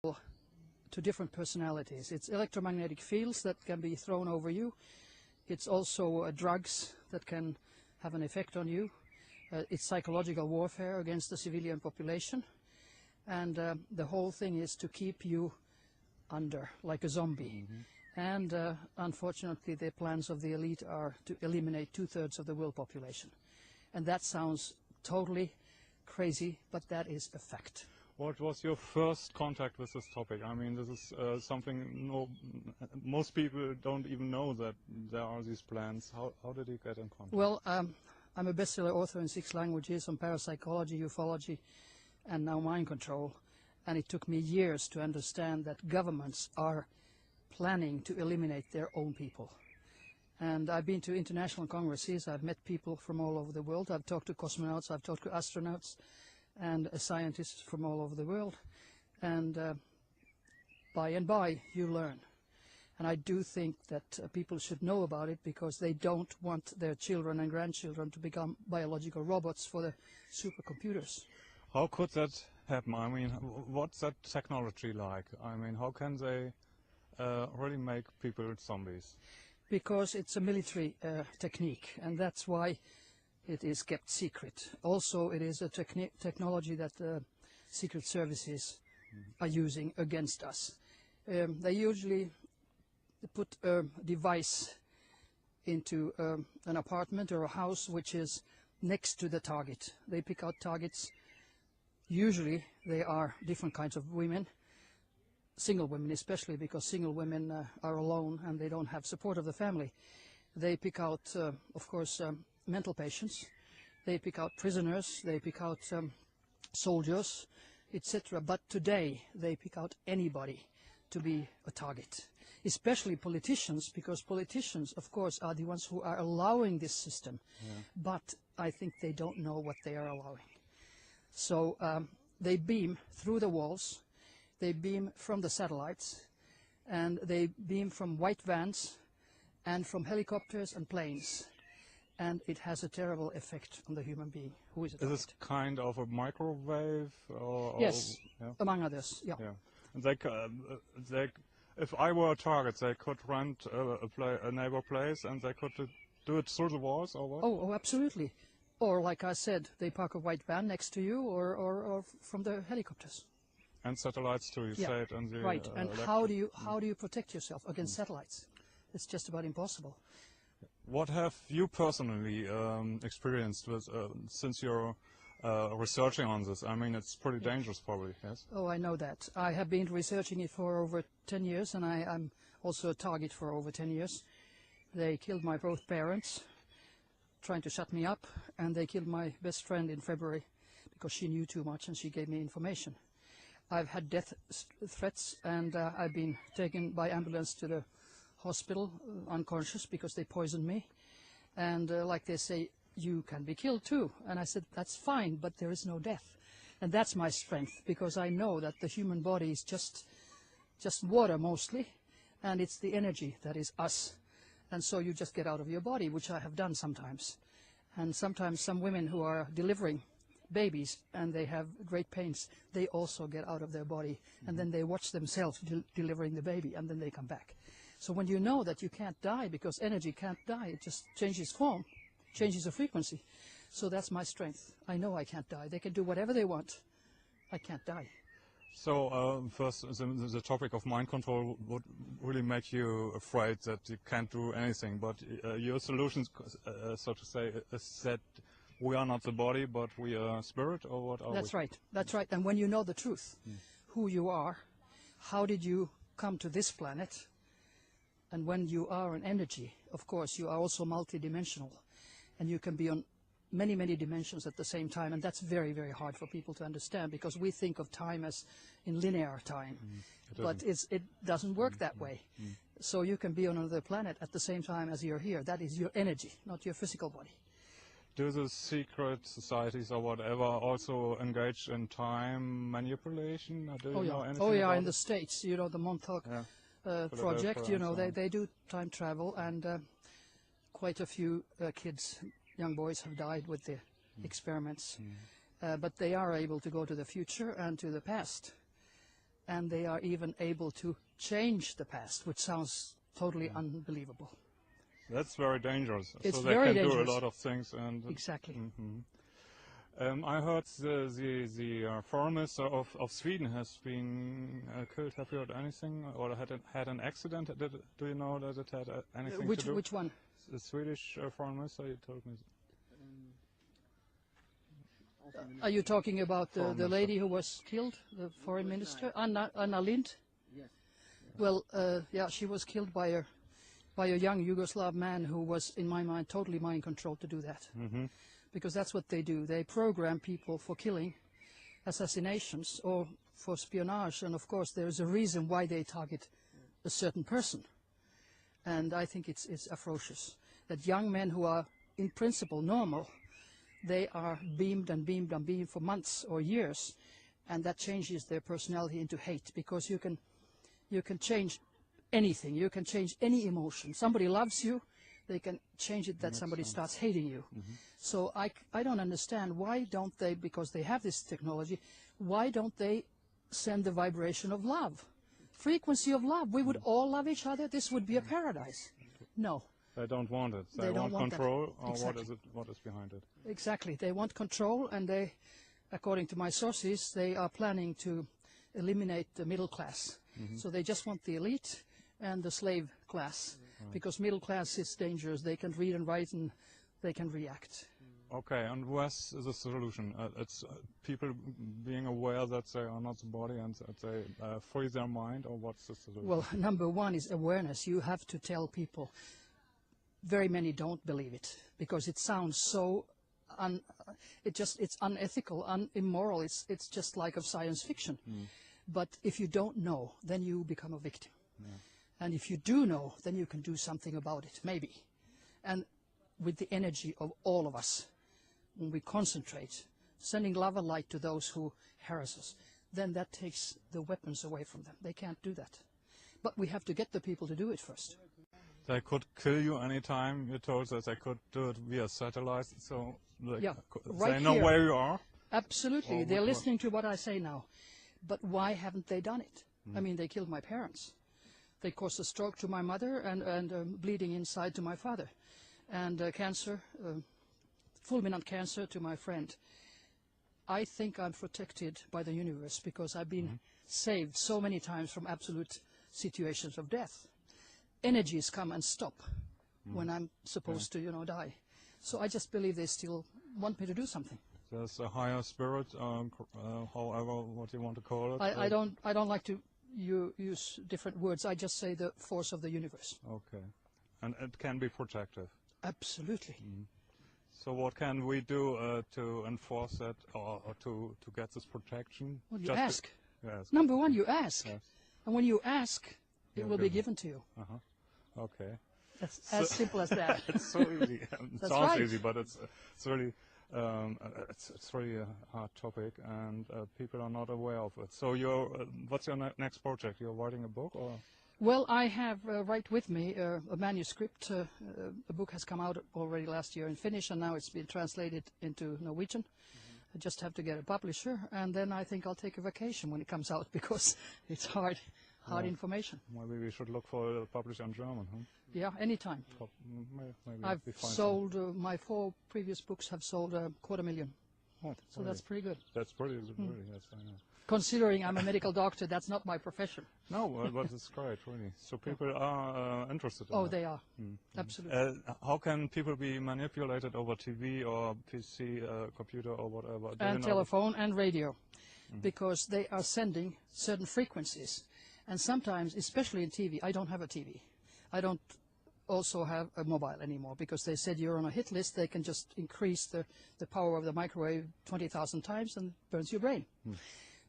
to different personalities. It's electromagnetic fields that can be thrown over you. It's also drugs that can have an effect on you. It's psychological warfare against the civilian population. And the whole thing is to keep you under, like a zombie. And unfortunately, the plans of the elite are to eliminate 2/3 of the world population. And that sounds totally crazy, but that is a fact. What was your first contact with this topic? I mean, this is something most people don't even know, that there are these plans. How did you get in contact? Well, I'm a bestseller author in 6 languages on parapsychology, ufology, and now mind control. And it took me years to understand that governments are planning to eliminate their own people. And I've been to international congresses. I've met people from all over the world. I've talked to cosmonauts, I've talked to astronauts, and scientists from all over the world. And by and by, you learn. And I do think that people should know about it, because they don't want their children and grandchildren to become biological robots for the supercomputers. How could that happen? I mean, what's that technology like? I mean, how can they really make people zombies? Because it's a military technique, and that's why it is kept secret. Also, it is a technology that secret services are using against us. They usually put a device into an apartment or a house which is next to the target. They pick out targets. Usually, they are different kinds of women, single women especially, because single women are alone and they don't have support of the family. They pick out, of course, mental patients. They pick out prisoners. They pick out soldiers, etc. But today, they pick out anybody to be a target, especially politicians, because politicians, of course, are the ones who are allowing this system. Yeah. But I think they don't know what they are allowing. So they beam through the walls, they beam from the satellites, and they beam from white vans and from helicopters and planes. And it has a terrible effect on the human being who is a target. Is this kind of a microwave? Yes, yeah? Among others, yeah. And if I were a target, they could rent a neighbor place and they could do it through the walls, or what? Oh, absolutely. Or, like I said, they park a white van next to you, or from the helicopters. And satellites too, you said. And the, right. And how do you protect yourself against satellites? It's just about impossible. What have you personally experienced with since you're researching on this? I mean, it's pretty dangerous, probably. Yes. Oh, I know that. I have been researching it for over 10 years, and I'm also a target for over 10 years. They killed my both parents, trying to shut me up, and they killed my best friend in February because she knew too much and she gave me information. I've had death threats, and I've been taken by ambulance to the hospital unconscious because they poisoned me. And like they say, you can be killed too. And I said, that's fine, but there is no death. And that's my strength, because I know that the human body is just water mostly, and it's the energy that is us. And so you just get out of your body, which I have done sometimes. And sometimes some women who are delivering babies and they have great pains, they also get out of their body, and then they watch themselves delivering the baby, and then they come back. So when you know that you can't die, because energy can't die, it just changes form, changes the frequency. So that's my strength. I know I can't die. They can do whatever they want. I can't die. So first, the topic of mind control would really make you afraid that you can't do anything. But your solution, so to say, is that we are not the body, but we are spirit, or what are we? That's right. That's right. And when you know the truth, who you are, how did you come to this planet, and when you are an energy, of course, you are also multidimensional, and you can be on many, many dimensions at the same time, and that's very, very hard for people to understand, because we think of time as in linear time, but it doesn't work that way. So you can be on another planet at the same time as you're here. That is your energy, not your physical body. Do the secret societies or whatever also engage in time manipulation? Do you know anything about in the States, you know, the Montauk project, you know, they do time travel, and quite a few kids, young boys, have died with the experiments. But they are able to go to the future and to the past. and they are even able to change the past, which sounds totally unbelievable. That's very dangerous. It's so they very can dangerous. do a lot of things. And Exactly. I heard the foreign minister of Sweden has been killed. Have you heard anything, or had an accident? Do you know that it had anything to do? Which one? The Swedish foreign minister. You told me. Are you talking about the Foreign lady who was killed, the foreign minister, Anna Lindh? Yes. Well, yeah, she was killed by a young Yugoslav man who was, in my mind, totally mind controlled to do that. Because that's what they do. They program people for killing, assassinations, or for espionage. And of course, there is a reason why they target a certain person. And I think it's atrocious that young men who are, in principle, normal, they are beamed and beamed and beamed for months or years, and that changes their personality into hate, because you can change anything. You can change any emotion. Somebody loves you, they can change it that somebody starts hating you. So I don't understand, why don't they, because they have this technology, why don't they send the vibration of love? Frequency of love. We would all love each other. This would be a paradise. No. They don't want it. They don't want control, or Exactly. what is behind it? Exactly. They want control, and they, according to my sources, they are planning to eliminate the middle class. So they just want the elite and the slave class, because middle class is dangerous. They can read and write, and they can react. Okay, and what's the solution? It's people being aware that they are not the body, and that they free their mind, or what's the solution? Well, number one is awareness. You have to tell people. Very many don't believe it, because it sounds so it's unethical, immoral. It's just like of science fiction. But if you don't know, then you become a victim. And if you do know, then you can do something about it, maybe. And with the energy of all of us, when we concentrate, sending love and light to those who harass us, then that takes the weapons away from them. They can't do that. But we have to get the people to do it first. They could kill you anytime. You told that they could do it via satellite, so Yeah, they right know here. where you are. Absolutely. Or They're what- listening to what I say now. But why haven't they done it? I mean, they killed my parents. They caused a stroke to my mother, and bleeding inside to my father. And cancer, fulminant cancer to my friend. I think I'm protected by the universe, because I've been saved so many times from absolute situations of death. Energies come and stop when I'm supposed to, die. So I just believe they still want me to do something. There's a higher spirit, however what you want to call it. I don't like to use different words. I just say the force of the universe. Okay, and it can be protective. Absolutely. So what can we do to enforce that, or to get this protection? Well, you Just ask. Yes. Number one, you ask. Yes. And when you ask, it will be given. given to you. Okay. That's as simple as that. It's so easy. It That's sounds right. easy, but it's really it's really a hard topic, and people are not aware of it. So what's your next project? You're writing a book, or? Well, I have right with me a manuscript. A book has come out already last year in Finnish, and now it's been translated into Norwegian. I just have to get a publisher, and then I think I'll take a vacation when it comes out, because it's hard information. Maybe we should look for a publisher in German. Huh? Yeah, anytime. Maybe I've we find sold, my 4 previous books have sold 250,000. Oh, So that's pretty good. That's pretty. Yes, I know. Considering I'm a medical doctor, that's not my profession. No, but it's great, really. So people are interested in Oh, it. they are. Absolutely. How can people be manipulated over TV or PC, computer or whatever? Do you And know? telephone and radio, because they are sending certain frequencies. And sometimes, especially in TV, I don't have a TV. I don't also have a mobile anymore, because they said you're on a hit list. They can just increase the power of the microwave 20,000 times and burns your brain.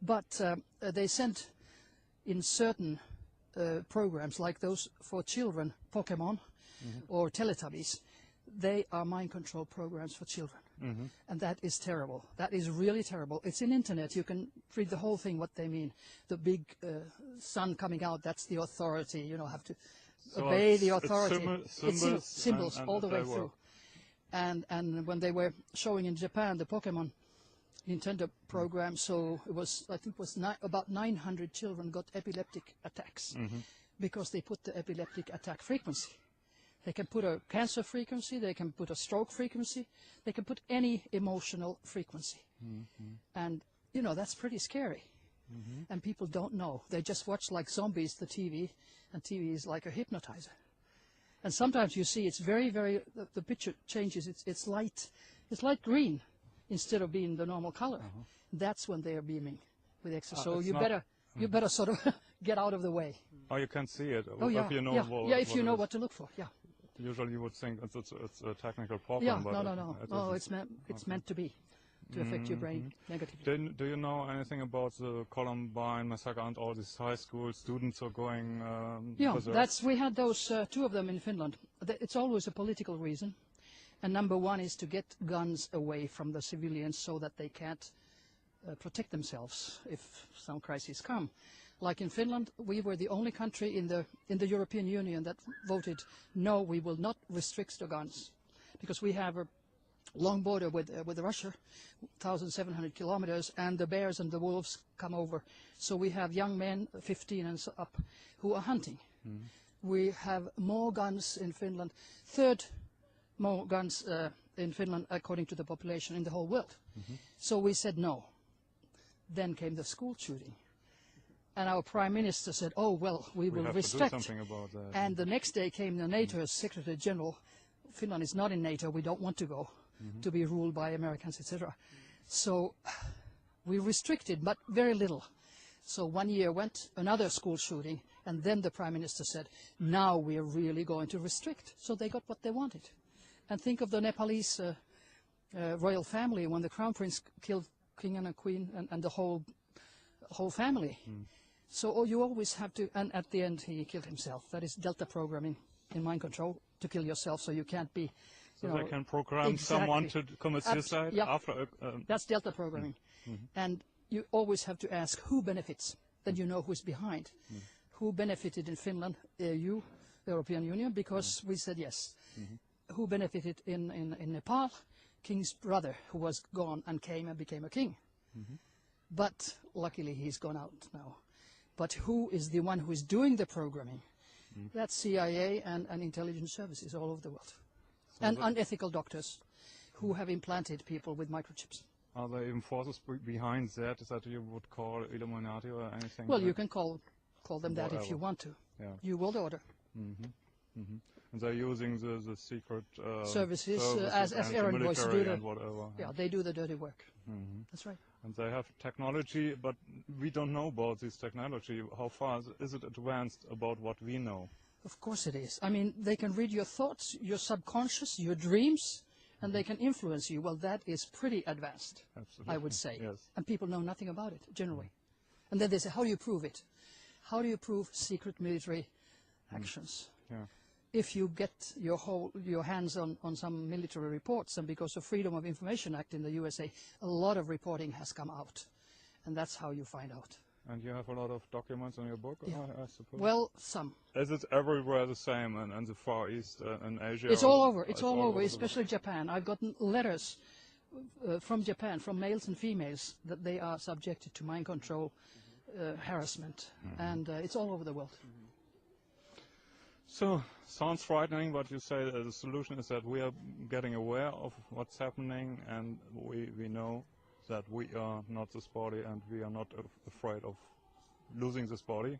But they sent in certain programs, like those for children, Pokemon or Teletubbies, they are mind control programs for children. And that is terrible. That is really terrible. It's in internet. You can read the whole thing, what they mean. The big sun coming out, that's the authority. Have to So obey the it's authority. symbols Symbols and all the way they work. through. And when they were showing in Japan the Pokemon, Nintendo program, so it was, I think it was about 900 children got epileptic attacks because they put the epileptic attack frequency. They can put a cancer frequency, they can put a stroke frequency, they can put any emotional frequency. And, you know, that's pretty scary. And people don't know. They just watch like zombies, the TV, and TV is like a hypnotizer. And sometimes you see it's very, very, the picture changes, it's light green instead of being the normal color. That's when they are beaming with X-ray. So you better sort of get out of the way. Oh, you can see it. Oh, yeah, if you know if you know what to look for, yeah. Usually you would think it's a technical problem. Yeah, but no, it's meant to be, to affect your brain negatively. Do you know anything about the Columbine massacre and all these high school students are going? We had those two of them in Finland. It's always a political reason. And number one is to get guns away from the civilians so that they can't protect themselves if some crises come. Like in Finland, we were the only country in the European Union that voted, no, we will not restrict the guns, because we have a long border with Russia, 1,700 kilometers, and the bears and the wolves come over. So we have young men, 15 and so up, who are hunting. We have more guns in Finland, third more guns in Finland according to the population in the whole world. So we said no. Then came the school shooting. And our Prime Minister said, oh, well, we will restrict. To do something about that. And the next day came the NATO Secretary General. Finland is not in NATO, we don't want to go, to be ruled by Americans, etc. So we restricted, but very little. So 1 year went, another school shooting, and then the Prime Minister said, now we are really going to restrict. So they got what they wanted. And think of the Nepalese royal family when the Crown Prince killed King and a Queen and the whole family. So you always have to, and at the end he killed himself. That is Delta programming in mind control, to kill yourself so you can't be, you know. They can program someone to commit suicide after that's Delta programming. And you always have to ask who benefits, then you know who's behind. Who benefited in Finland, EU, European Union, because we said yes. Who benefited in Nepal? King's brother, who was gone and came and became a king. But luckily he's gone out now. But who is the one who is doing the programming? That's CIA and intelligence services all over the world. So and unethical doctors who have implanted people with microchips. Are there even forces behind that you would call Illuminati or anything? Well, you can call them that if you want to. You will order. And they're using the secret services as errand boys do they do the dirty work. That's right. And they have technology, but we don't know about this technology. How far is it advanced about what we know? Of course it is. I mean, they can read your thoughts, your subconscious, your dreams, and they can influence you. Well, that is pretty advanced, I would say. And people know nothing about it, generally. And then they say, how do you prove it? How do you prove secret military actions? If you get your hands on some military reports, and because of Freedom of Information Act in the USA, a lot of reporting has come out, and that's how you find out. And you have a lot of documents in your book, I suppose? Well, some. Is it everywhere the same in the Far East and Asia? It's all over. It's all over, especially Japan. I've gotten letters from Japan, from males and females, that they are subjected to mind control, harassment, and it's all over the world. So, sounds frightening, but you say the solution is that we are getting aware of what's happening, and we know that we are not this body, and we are not afraid of losing this body.